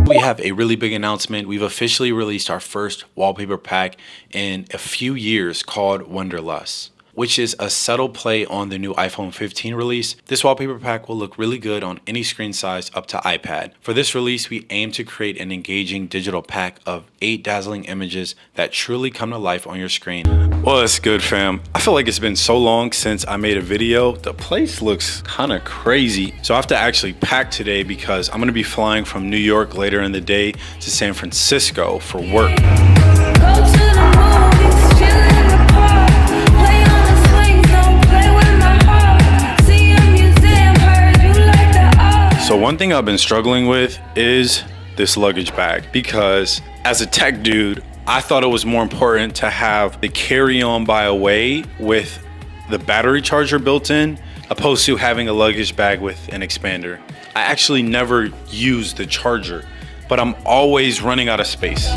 We have a really big announcement. We've officially released our first wallpaper pack in a few years called Wonderlust, which is a subtle play on the new iPhone 15 release. This wallpaper pack will look really good on any screen size up to iPad. For this release, we aim to create an engaging digital pack of 8 dazzling images that truly come to life on your screen. Well, it's good, fam. I feel like it's been so long since I made a video. The place looks kind of crazy. So I have to actually pack today because I'm gonna be flying from New York later in the day to San Francisco for work. So one thing I've been struggling with is this luggage bag, because as a tech dude, I thought it was more important to have the carry-on by away with the battery charger built in, opposed to having a luggage bag with an expander. I actually never use the charger, but I'm always running out of space.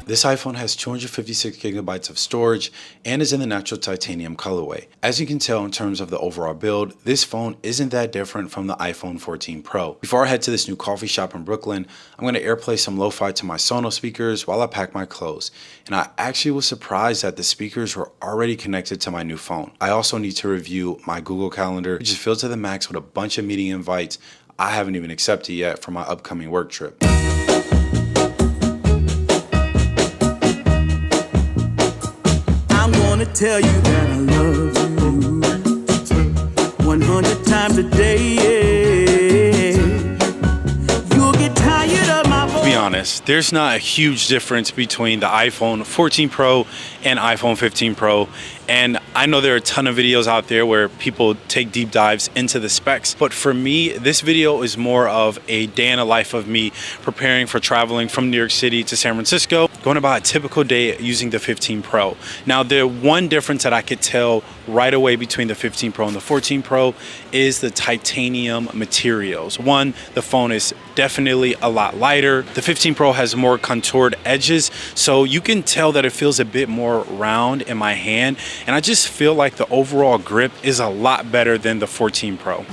This iPhone has 256 gigabytes of storage and is in the natural titanium colorway. As you can tell in terms of the overall build, this phone isn't that different from the iPhone 14 Pro. Before I head to this new coffee shop in Brooklyn, I'm going to AirPlay some lo-fi to my Sonos speakers while I pack my clothes. And I actually was surprised that the speakers were already connected to my new phone. I also need to review my Google Calendar, which is filled to the max with a bunch of meeting invites I haven't even accepted yet for my upcoming work trip. I'm gonna tell you that I love you 100 times a day. You'll get tired of my voice. To be honest, there's not a huge difference between the iPhone 14 Pro and iPhone 15 Pro. And I know there are a ton of videos out there where people take deep dives into the specs, but for me, this video is more of a day in the life of me preparing for traveling from New York City to San Francisco, going about a typical day using the 15 Pro. Now, the one difference that I could tell right away between the 15 Pro and the 14 Pro is the titanium materials. One, the phone is definitely a lot lighter. The 15 Pro has more contoured edges, so you can tell that it feels a bit more round in my hand. And I just feel like the overall grip is a lot better than the 14 Pro.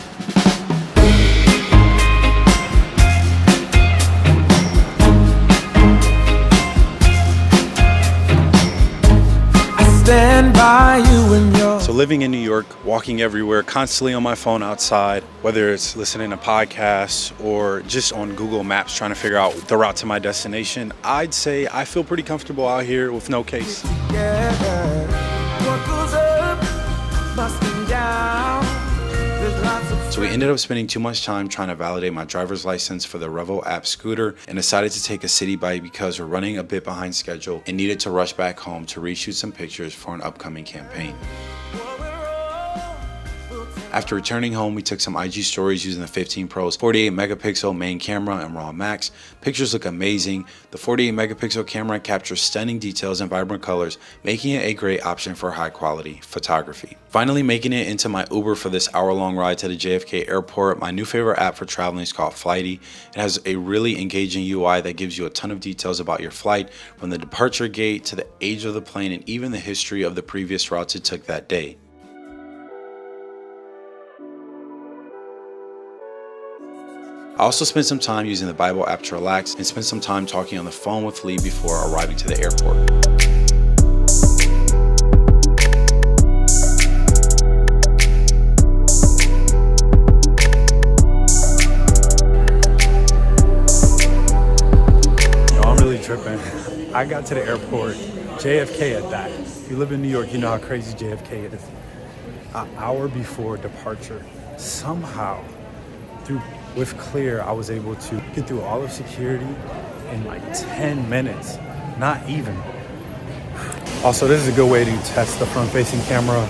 Stand by you in your... So living in New York, walking everywhere, constantly on my phone outside, whether it's listening to podcasts or just on Google Maps trying to figure out the route to my destination, I'd say I feel pretty comfortable out here with no case. So we ended up spending too much time trying to validate my driver's license for the Revo app scooter and decided to take a city bike because we're running a bit behind schedule and needed to rush back home to reshoot some pictures for an upcoming campaign. After returning home, we took some IG stories using the 15 Pro's 48 megapixel main camera and RAW Max. Pictures look amazing. The 48 megapixel camera captures stunning details and vibrant colors, making it a great option for high quality photography. Finally making it into my Uber for this hour-long ride to the JFK airport, my new favorite app for traveling is called Flighty. It has a really engaging UI that gives you a ton of details about your flight, from the departure gate to the age of the plane and even the history of the previous routes it took that day. I also spent some time using the Bible app to relax and spent some time talking on the phone with Lee before arriving to the airport. Yo, I'm really tripping. I got to the airport, JFK at that. If you live in New York, you know how crazy JFK is. An hour before departure, somehow, with Clear, I was able to get through all of security in like 10 minutes, not even. Also, this is a good way to test the front-facing camera.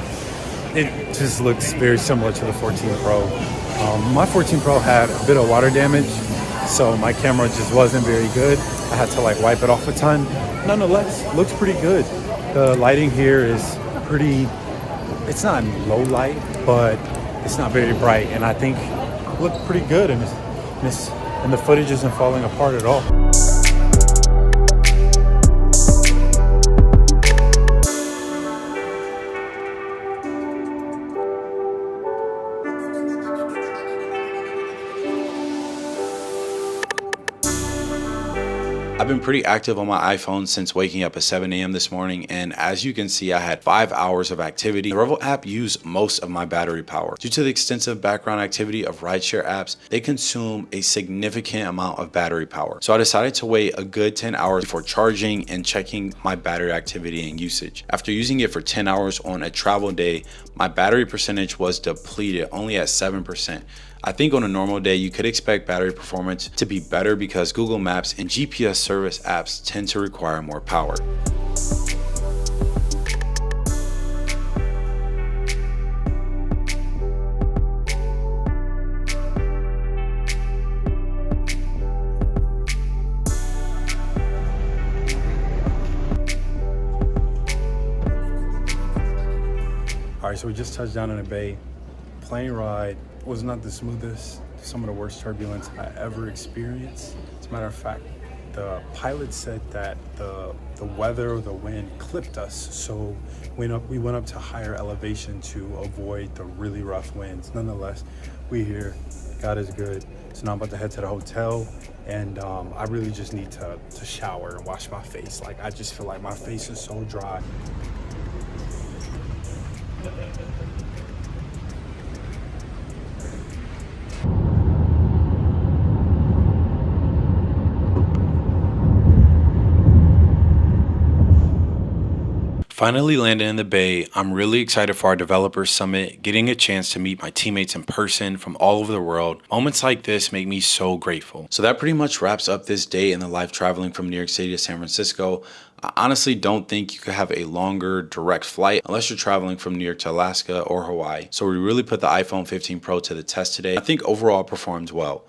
It just looks very similar to the 14 Pro. My 14 Pro had a bit of water damage, so my camera just wasn't very good. I had to like wipe it off a ton. Nonetheless, looks pretty good. The lighting here is pretty, it's not low light, but it's not very bright, and I think it looked pretty good, and the footage isn't falling apart at all. I've been pretty active on my iPhone since waking up at 7 a.m. this morning, and as you can see, I had 5 hours of activity. The Revel app used most of my battery power. Due to the extensive background activity of rideshare apps, they consume a significant amount of battery power. So I decided to wait a good 10 hours before charging and checking my battery activity and usage. After using it for 10 hours on a travel day, my battery percentage was depleted, only at 7%. I think on a normal day, you could expect battery performance to be better because Google Maps and GPS service apps tend to require more power. All right, so we just touched down in a bay. Plane ride was not the smoothest. Some of the worst turbulence I ever experienced. As a matter of fact, the pilot said that the weather or the wind clipped us, so we went up to higher elevation to avoid the really rough winds. Nonetheless, we here, God is good. So now I'm about to head to the hotel, and I really just need to shower and wash my face. Like, I just feel like my face is so dry. Finally landing in the Bay, I'm really excited for our Developers Summit, getting a chance to meet my teammates in person from all over the world. Moments like this make me so grateful. So that pretty much wraps up this day in the life traveling from New York City to San Francisco. I honestly don't think you could have a longer direct flight unless you're traveling from New York to Alaska or Hawaii. So we really put the iPhone 15 Pro to the test today. I think overall it performed well.